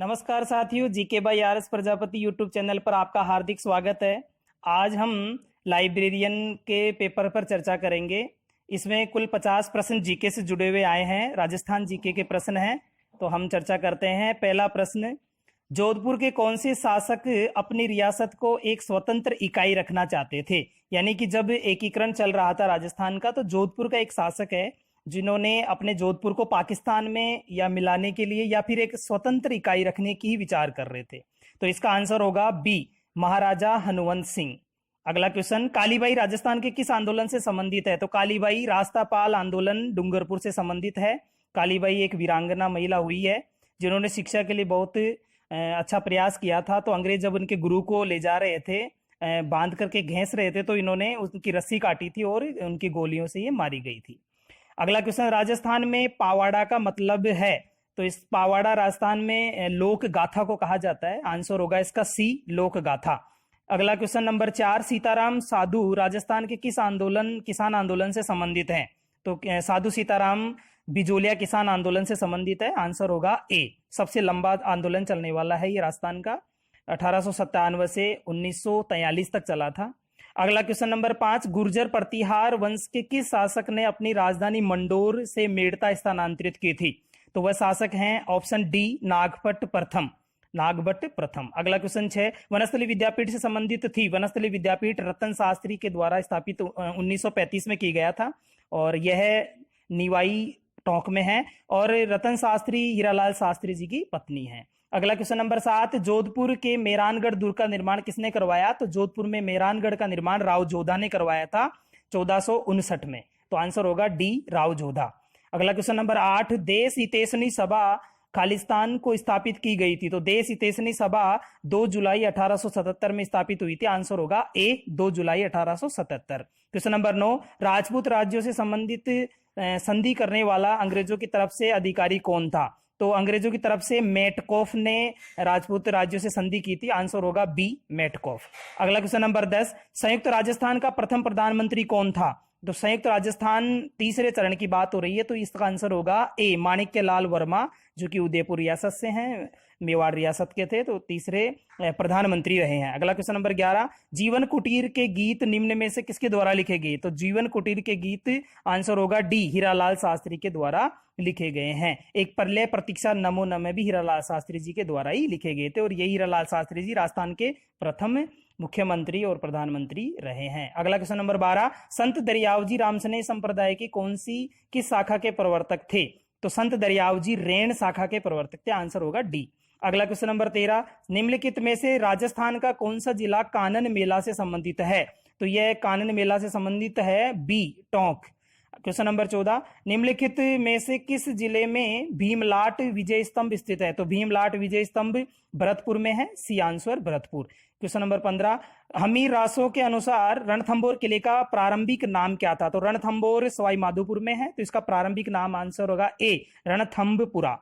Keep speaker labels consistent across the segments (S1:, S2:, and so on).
S1: नमस्कार साथियों, GK by R S Prajapati YouTube channel पर आपका हार्दिक स्वागत है। आज हम लाइब्रेरियन के पेपर पर चर्चा करेंगे। इसमें कुल 50 प्रश्न जीके से जुड़े हुए आए हैं। राजस्थान जीके के प्रश्न हैं, तो हम चर्चा करते हैं। पहला प्रश्न, जोधपुर के कौन से शासक अपनी रियासत को एक स्वतंत्र इकाई रखना चाहते थे? यानी कि जब एकीकरण चल रहा था राजस्थान का, तो जोधपुर का एक शासक है जिन्होंने अपने जोधपुर को पाकिस्तान में या मिलाने के लिए या फिर एक स्वतंत्र इकाई रखने की ही विचार कर रहे थे। तो इसका आंसर होगा बी, महाराजा हनुवंत सिंह। अगला क्वेश्चन, कालीबाई राजस्थान के किस आंदोलन से संबंधित है? तो कालीबाई रास्तापाल आंदोलन डूंगरपुर से संबंधित है। कालीबाई एक वीरांगना महिला हुई है जिन्होंने शिक्षा के लिए बहुत अच्छा प्रयास किया था। तो अंग्रेज जब उनके गुरु को ले जा रहे थे, बांध करके घेंस रहे थे, तो इन्होंने उनकी रस्सी काटी थी और उनकी गोलियों से ये मारी गई थी। अगला क्वेश्चन, राजस्थान में पावाड़ा का मतलब है? तो इस पावाड़ा राजस्थान में लोक गाथा को कहा जाता है। आंसर होगा इसका सी, लोक गाथा। अगला क्वेश्चन नंबर 4, सीताराम साधु राजस्थान के किसान आंदोलन से संबंधित हैं? तो साधु सीताराम बिजोलिया किसान आंदोलन से संबंधित है। आंसर होगा ए, सबसे लंबा आंदोलन चलने वाला है ये राजस्थान का। 1897 से 1943 तक चला था। अगला क्वेश्चन नंबर 5, गुर्जर प्रतिहार वंश के किस शासक ने अपनी राजधानी मंडोर से मेड़ता स्थानांतरित की थी? तो वह शासक हैं ऑप्शन डी, नागभट्ट प्रथम। नागभट्ट प्रथम। अगला क्वेश्चन 6, वनस्थली विद्यापीठ से संबंधित थी? वनस्थली विद्यापीठ रतन शास्त्री के द्वारा स्थापित 1935 में की गया था और यह निवाई टोंक में है और रतन शास्त्री हीरालाल शास्त्री जी की पत्नी है। अगला क्वेश्चन नंबर 7, जोधपुर के मेहरानगढ़ दुर्ग का निर्माण किसने करवाया? तो जोधपुर में मेहरानगढ़ का निर्माण राव जोधा ने करवाया था 1459 में। तो आंसर होगा डी, राव जोधा। अगला क्वेश्चन नंबर 8, देश हितैषणी सभा खालिस्तान को स्थापित की गई थी? तो देश हितैषणी सभा 2 जुलाई 1877 में स्थापित हुई थी। आंसर होगा ए, 2 जुलाई 1877। क्वेश्चन नंबर 9, राजपूत राज्यों से संबंधित संधि करने वाला अंग्रेजों की तरफ से अधिकारी कौन था? तो अंग्रेजों की तरफ से मेटकॉफ ने राजपूत राज्यों से संधि की थी। आंसर होगा बी, मेटकॉफ। अगला क्वेश्चन नंबर 10, संयुक्त राजस्थान का प्रथम प्रधानमंत्री कौन था? तो संयुक्त राजस्थान तीसरे चरण की बात हो रही है, तो इसका आंसर होगा ए, माणिक्य लाल वर्मा, जो कि उदयपुर रियासत से हैं, मेवाड़ रियासत के थे, तो तीसरे प्रधानमंत्री रहे हैं। अगला क्वेश्चन नंबर 11, जीवन कुटीर के गीत निम्न में से किसके द्वारा लिखे गए? तो जीवन कुटीर के गीत आंसर होगा डी, हीरालाल शास्त्री के द्वारा लिखे गए हैं। एक प्रलय प्रतीक्षा नमो नमः भी हीरालाल शास्त्री जी के द्वारा ही लिखे गए थे और यही हीरालाल शास्त्री जी राजस्थान के प्रथम मुख्यमंत्री और प्रधानमंत्री रहे हैं। अगला क्वेश्चन नंबर 12, संत दरियावजी रामसनेय संप्रदाय की किस शाखा के प्रवर्तक थे? तो संत दरियावजी रेण शाखा के प्रवर्तक थे। आंसर होगा डी। अगला क्वेश्चन नंबर 13, निम्नलिखित में से राजस्थान का कौन सा जिला कानन मेला से संबंधित है? तो यह कानन मेला से संबंधित है बी, टोंक। क्वेश्चन नंबर 14, निम्नलिखित में से किस जिले में भीमलाट विजय स्तंभ स्थित है? तो भीमलाट विजय स्तंभ भरतपुर में है। C answer Bharatpur. Question number 15, Hammir Raso के अनुसार रणथंभौर किले का प्रारंभिक नाम क्या था? तो रणथंभौर सवाई माधोपुर में है, तो इसका प्रारंभिक नाम आंसर होगा ए, रणथंभपुरा।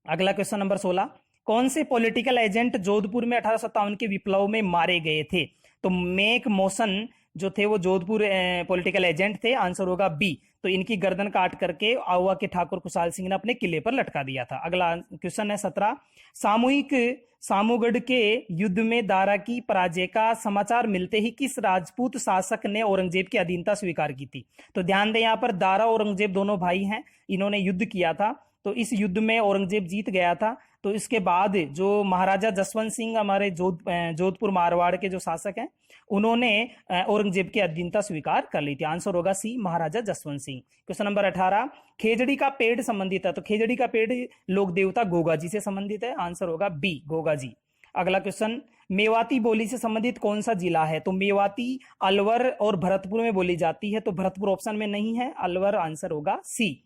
S1: अगला क्वेश्चन नंबर 16, कौन से पॉलिटिकल एजेंट जोधपुर में 1857 के विप्लव में मारे गए थे? तो मेक मोशन जो थे वो जोधपुर पॉलिटिकल एजेंट थे। आंसर होगा बी। तो इनकी गर्दन काट करके आउवा के ठाकुर कुशाल सिंह ने अपने किले पर लटका दिया था। अगला क्वेश्चन है 17, सामूहिक सामूगढ़ के युद्ध में दारा की पराजय का समाचार मिलते ही किस राजपूत शासक ने औरंगजेब की अधीनता स्वीकार की थी? तो ध्यान दें, यहाँ पर दारा और औरंगजेब दोनों भाई हैं, इन्होंने युद्ध किया था, तो इस युद्ध में औरंगजेब जीत गया था। तो इसके बाद जो महाराजा जसवंत सिंह हमारे जोधपुर मारवाड़ के जो शासक हैं, उन्होंने औरंगजेब की अधीनता स्वीकार कर ली थी। आंसर होगा सी, महाराजा जसवंत सिंह। क्वेश्चन नंबर 18, खेजड़ी का पेड़ संबंधित है? तो खेजड़ी का पेड़ लोक देवता गोगा जी से संबंधित है। आंसर होगा बी, गोगा जी। अगला क्वेश्चन, मेवाती बोली से संबंधित कौन सा जिला है? तो मेवाती अलवर और भरतपुर में बोली जाती है, तो भरतपुर ऑप्शन में नहीं है, अलवर आंसर होगा सी।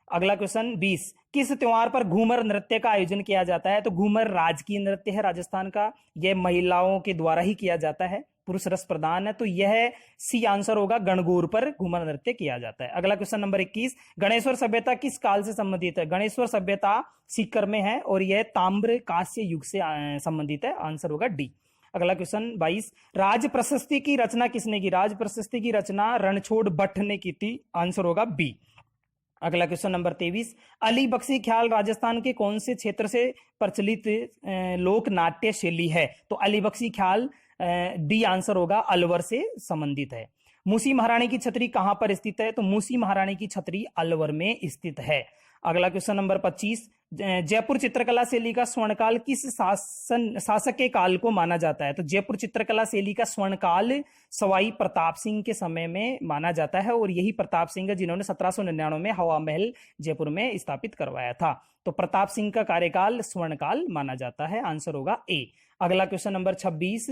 S1: अगला क्वेश्चन 20, किस त्योहार पर घूमर नृत्य का आयोजन किया जाता है? तो घूमर राजकीय नृत्य है राजस्थान का, यह महिलाओं के द्वारा ही किया जाता है, पुरुष रस प्रदान है, तो यह सी आंसर होगा, गणगौर पर घूमर नृत्य किया जाता है। अगला क्वेश्चन नंबर 21, गणेश्वर सभ्यता किस काल से संबंधित है? गणेश्वर सभ्यता सीकर में है और यह ताम्र कांस्य युग से संबंधित है। आंसर होगा डी। अगला क्वेश्चन 22, राज प्रशस्ति की रचना किसने की? राज प्रशस्ति की रचना रणछोड़ भट्ट ने की थी। आंसर होगा बी। अगला क्वेश्चन नंबर 23, अली बख्शी ख्याल राजस्थान के कौन से क्षेत्र से प्रचलित लोक नाट्य शैली है? तो अली बख्शी ख्याल डी आंसर होगा, अलवर से संबंधित है। मूसी महारानी की छतरी कहां पर स्थित है? तो मूसी महारानी की छतरी अलवर में स्थित है। अगला क्वेश्चन नंबर 25, जयपुर चित्रकला शैली का स्वर्णकाल किस शासक के काल को माना जाता है? तो जयपुर चित्रकला शैली का स्वर्णकाल सवाई प्रताप सिंह के समय में माना जाता है, और यही प्रताप सिंह है जिन्होंने 1799 में हवा महल जयपुर में स्थापित करवाया था। तो प्रताप सिंह का कार्यकाल स्वर्णकाल माना जाता है, आंसर होगा ए। अगला क्वेश्चन नंबर 26,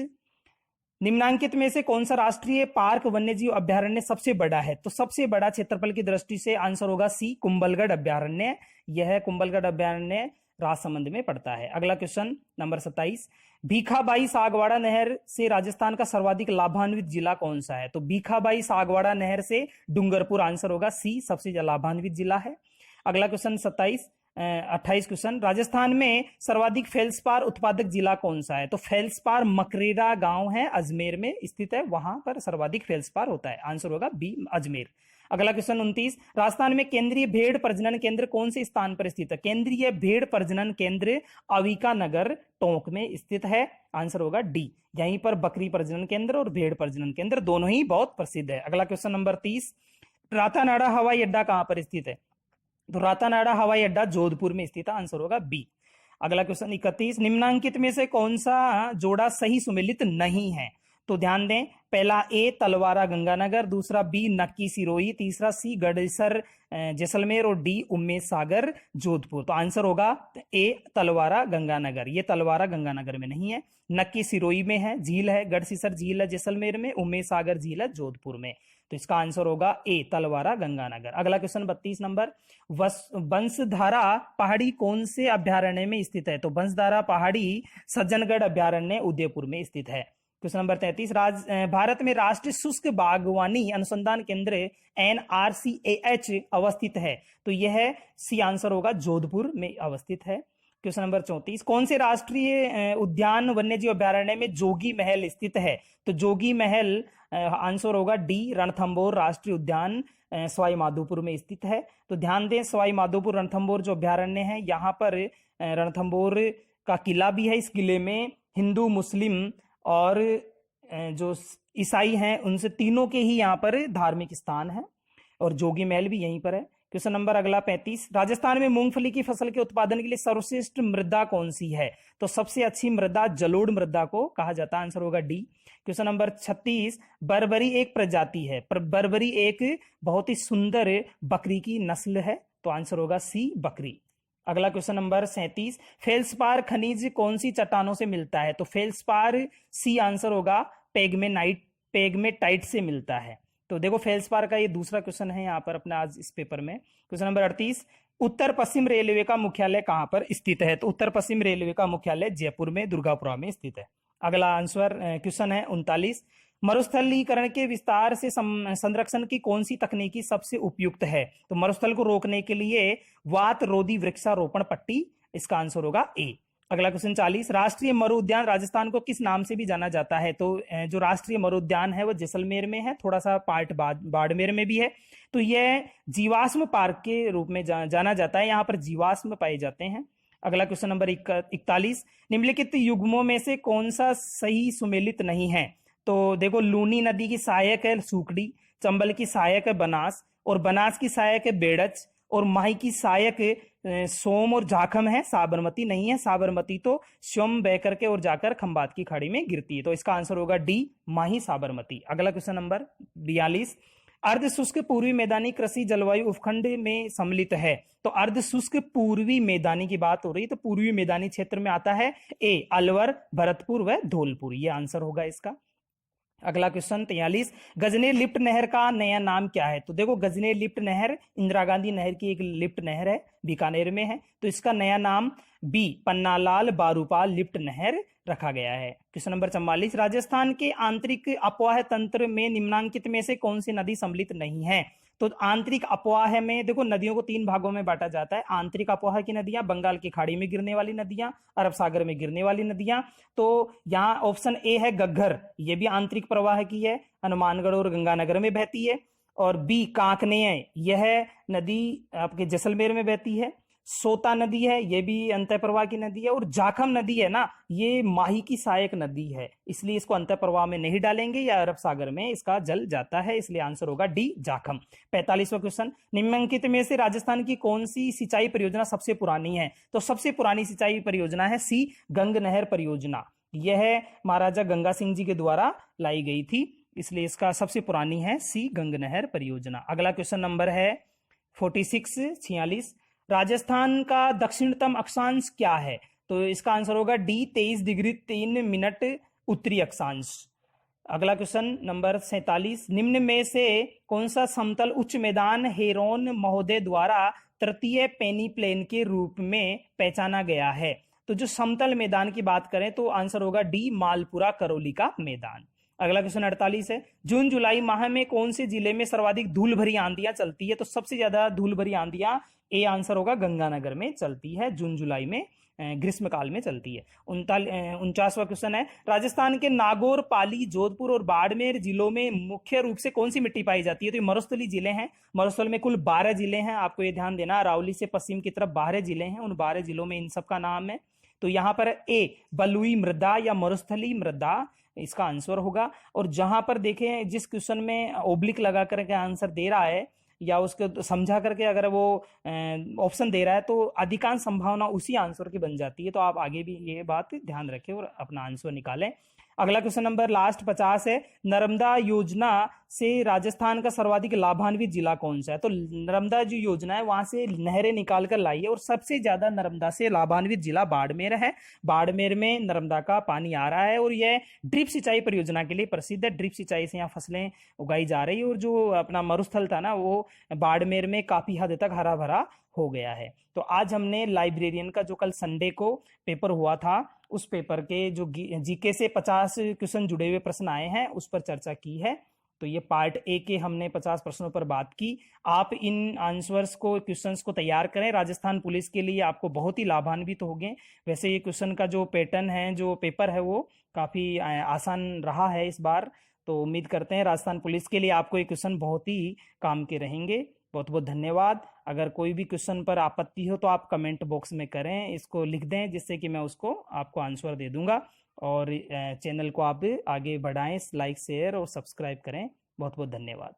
S1: निम्नांकित में से कौन सा राष्ट्रीय पार्क वन्यजीव अभ्यारण्य सबसे बड़ा है? तो सबसे बड़ा क्षेत्रफल की दृष्टि से आंसर होगा सी, कुंभलगढ़ अभ्यारण्य। यह कुंभलगढ़ अभ्यारण्य राजसमंद में पड़ता है। अगला क्वेश्चन नंबर 27, भीखाबाई सागवाड़ा नहर से राजस्थान का सर्वाधिक लाभान्वित जिला कौन सा है? तो भीखाबाई सागवाड़ा नहर से डूंगरपुर, आंसर होगा सी, सबसे लाभान्वित जिला है। अगला क्वेश्चन 28 क्वेश्चन, राजस्थान में सर्वाधिक फेल्सपार उत्पादक जिला कौन सा है? तो फेल्सपार मकरेरा गांव है, अजमेर में स्थित है, वहां पर सर्वाधिक फेल्सपार होता है, आंसर होगा बी, अजमेर। अगला क्वेश्चन 29, राजस्थान में केंद्रीय भेड़ प्रजनन केंद्र कौन से स्थान पर स्थित है? केंद्रीय भेड़ प्रजनन केंद्र अविका नगर टोंक में स्थित है, आंसर होगा डी। यहीं पर बकरी प्रजनन केंद्र और भेड़ प्रजनन केंद्र दोनों ही बहुत प्रसिद्ध है। अगला क्वेश्चन नंबर 30, रातानाडा हवाई अड्डा कहां पर स्थित है? तो रातानाडा हवाई अड्डा जोधपुर में स्थित है, आंसर होगा बी। अगला क्वेश्चन 31, निम्नांकित में से कौन सा जोड़ा सही सुमेलित नहीं है? तो ध्यान दें, पहला ए तलवारा गंगानगर, दूसरा बी नक्की सिरोही, तीसरा सी गढ़सर जैसलमेर और डी उम्मेद सागर जोधपुर। तो आंसर होगा ए तलवारा गंगानगर। ये तलवारा गंगानगर में नहीं है, नक्की सिरोही में है, झील है, गढ़सीसर झील है जैसलमेर में, उम्मेद सागर झील है जोधपुर में। तो इसका आंसर होगा ए तलवारा गंगानगर। अगला क्वेश्चन 32 नंबर, बंसधारा पहाड़ी कौन से अभ्यारण्य में स्थित है? तो बंसधारा पहाड़ी सज्जनगढ़ अभ्यारण्य उदयपुर में स्थित है। क्वेश्चन नंबर 33, भारत में राष्ट्रीय शुष्क बागवानी अनुसंधान केंद्र NRCAH अवस्थित है? तो यह सी आंसर होगा, जोधपुर में अवस्थित है। क्वेश्चन नंबर 34, कौन से राष्ट्रीय उद्यान वन्यजीव अभ्यारण्य में जोगी महल स्थित है? तो जोगी महल आंसर होगा डी, रणथंभौर राष्ट्रीय उद्यान सवाई माधोपुर में स्थित है। तो ध्यान दें, सवाई माधोपुर रणथंभौर जो अभ्यारण्य है, यहाँ पर रणथंभौर का किला भी है। इस किले में हिंदू, मुस्लिम और जो ईसाई हैं उनसे तीनों के ही यहाँ पर धार्मिक स्थान है, और जोगी महल भी यहीं पर है। क्वेश्चन नंबर अगला 35, राजस्थान में मूंगफली की फसल के उत्पादन के लिए सर्वश्रेष्ठ मृदा कौन सी है? तो सबसे अच्छी मृदा जलोढ़ मृदा को कहा जाता है, आंसर होगा डी। क्वेश्चन नंबर 36, बर्बरी एक प्रजाति है, पर बर्बरी एक बहुत ही सुंदर बकरी की नस्ल है, तो आंसर होगा सी, बकरी। अगला क्वेश्चन नंबर 37, फेल्सपार खनिज कौन सी चट्टानों से मिलता है? तो फेल्सपार सी आंसर होगा, पेग्मेटाइट से मिलता है। तो देखो, फेल्सपार का ये दूसरा क्वेश्चन है यहाँ पर अपना आज इस पेपर में। क्वेश्चन नंबर 38, उत्तर पश्चिम रेलवे का मुख्यालय कहां पर स्थित है? तो उत्तर पश्चिम रेलवे का मुख्यालय जयपुर में दुर्गापुरा में स्थित है। अगला आंसर क्वेश्चन है 39, मरुस्थलीकरण के विस्तार से संरक्षण की कौन सी तकनीकी सबसे उपयुक्त है? तो मरुस्थल को रोकने के लिए वात रोधी वृक्षारोपण पट्टी, इसका आंसर होगा ए। अगला क्वेश्चन 40, राष्ट्रीय मरु उद्यान राजस्थान को किस नाम से भी जाना जाता है? तो जो राष्ट्रीय मरु उद्यान है वो जैसलमेर में है, थोड़ा सा पार्ट बाड़मेर में भी है। तो यह जीवाश्म पार्क के रूप में जाना जाता है, यहाँ पर जीवाश्म पाए जाते हैं। अगला क्वेश्चन नंबर 41, निम्नलिखित युग्मों में से कौन सा सही सुमेलित नहीं है? तो देखो, लूनी नदी की सहायक है सुकड़ी, चंबल की सहायक है बनास, और बनास की सहायक है बेड़च, और माही की सहायक सोम और झाखम है, साबरमती नहीं है। साबरमती तो स्वयं बह करके और जाकर खंबात की खाड़ी में गिरती है, तो इसका आंसर होगा डी, माही साबरमती। अगला क्वेश्चन नंबर 42, अर्ध शुष्क पूर्वी मैदानी कृषि जलवायु उपखंड में सम्मिलित है? तो अर्ध शुष्क पूर्वी मैदानी की बात हो रही है, तो पूर्वी मैदानी क्षेत्र में आता है ए अलवर, भरतपुर व धौलपुर, ये आंसर होगा इसका। अगला क्वेश्चन 43, गजनेर लिफ्ट नहर का नया नाम क्या है? तो देखो, गजनेर लिफ्ट नहर इंदिरा गांधी नहर की एक लिफ्ट नहर है, बीकानेर में है, तो इसका नया नाम बी, पन्नालाल बारूपाल लिफ्ट नहर रखा गया है। क्वेश्चन नंबर 44, राजस्थान के आंतरिक अपवाह तंत्र में निम्नांकित में से कौन सी नदी सम्मिलित नहीं है? तो आंतरिक अपवाह में देखो, नदियों को 3 भागों में बांटा जाता है। आंतरिक अपवाह की नदियां, बंगाल की खाड़ी में गिरने वाली नदियां, अरब सागर में गिरने वाली नदियां। तो यहाँ ऑप्शन ए है घग्गर, ये भी आंतरिक प्रवाह की है, हनुमानगढ़ और गंगानगर में बहती है। और बी कांकनेय, यह नदी आपके जैसलमेर में बहती है। सोता नदी है, ये भी अंतः प्रवाह की नदी है। और जाखम नदी है ना, ये माही की सहायक नदी है, इसलिए इसको अंतः प्रवाह में नहीं डालेंगे, या अरब सागर में इसका जल जाता है, इसलिए आंसर होगा डी जाखम। 45वां क्वेश्चन, निम्नलिखित में से राजस्थान की कौन सी सिंचाई परियोजना सबसे पुरानी है? तो सबसे पुरानी सिंचाई परियोजना है सी गंग नहर परियोजना। यह महाराजा गंगा सिंह जी के द्वारा लाई गई थी, इसलिए इसका सबसे पुरानी है सी गंग नहर परियोजना। अगला क्वेश्चन नंबर है 46 राजस्थान का दक्षिणतम अक्षांश क्या है? तो इसका आंसर होगा डी 23 डिग्री 3 मिनट उत्तरी अक्षांश। अगला क्वेश्चन नंबर 47, निम्न में से कौन सा समतल उच्च मैदान हेरोन महोदय द्वारा तृतीय पेनी प्लेन के रूप में पहचाना गया है? तो जो समतल मैदान की बात करें तो आंसर होगा डी मालपुरा करौली का मैदान। अगला क्वेश्चन 48 है, जून जुलाई माह में कौन से जिले में सर्वाधिक धूल भरी आंधियां चलती है? तो सबसे ज्यादा धूल भरी आंधियां, ए आंसर होगा, गंगानगर में चलती है, जून जुलाई में, ग्रीष्म काल में चलती है। 49वां क्वेश्चन है, राजस्थान के नागौर, पाली, जोधपुर और बाड़मेर जिलों में मुख्य रूप से कौन सी मिट्टी पाई जाती है? तो ये मरुस्थली जिले हैं। मरुस्थल में कुल 12 जिले हैं, आपको ये ध्यान देना। अरावली से पश्चिम की तरफ 12 जिले हैं, उन 12 जिलों में इन सब का नाम है। तो यहाँ पर ए बलुई मृदा या मरुस्थली मृदा इसका आंसर होगा। और जहां पर देखें, जिस क्वेश्चन में ओब्लिक लगा करके आंसर दे रहा है या उसको समझा करके अगर वो ऑप्शन दे रहा है, तो अधिकांश संभावना उसी आंसर की बन जाती है। तो आप आगे भी ये बात ध्यान रखें और अपना आंसर निकालें। अगला क्वेश्चन नंबर लास्ट 50 है, नर्मदा योजना से राजस्थान का सर्वाधिक लाभान्वित जिला कौन सा है? तो नर्मदा जो योजना है वहां से नहरें निकाल कर लाई है, और सबसे ज्यादा नर्मदा से लाभान्वित जिला बाड़मेर है। बाड़मेर में नर्मदा का पानी आ रहा है, और यह ड्रिप सिंचाई परियोजना के लिए प्रसिद्ध है। ड्रिप सिंचाई से यहाँ फसलें उगाई जा रही है, और जो अपना मरुस्थल था ना, वो बाड़मेर में काफी हद तक हरा भरा हो गया है। तो आज हमने लाइब्रेरियन का जो कल संडे को पेपर हुआ था, उस पेपर के जो जीके से 50 क्वेश्चन जुड़े हुए प्रश्न आए हैं, उस पर चर्चा की है। तो ये पार्ट ए के हमने 50 प्रश्नों पर बात की। आप इन आंसर्स को, क्वेश्चंस को तैयार करें, राजस्थान पुलिस के लिए आपको बहुत ही लाभान्वित होंगे। वैसे ये क्वेश्चन का जो पैटर्न है, जो पेपर है, वो काफी आसान रहा है इस बार। तो उम्मीद करते हैं राजस्थान पुलिस के लिए आपको ये क्वेश्चन बहुत ही काम के रहेंगे। बहुत बहुत धन्यवाद। अगर कोई भी क्वेश्चन पर आपत्ति हो तो आप कमेंट बॉक्स में करें, इसको लिख दें, जिससे कि मैं उसको आपको आंसर दे दूंगा। और चैनल को आप आगे बढ़ाएं, लाइक शेयर और सब्सक्राइब करें। बहुत बहुत धन्यवाद।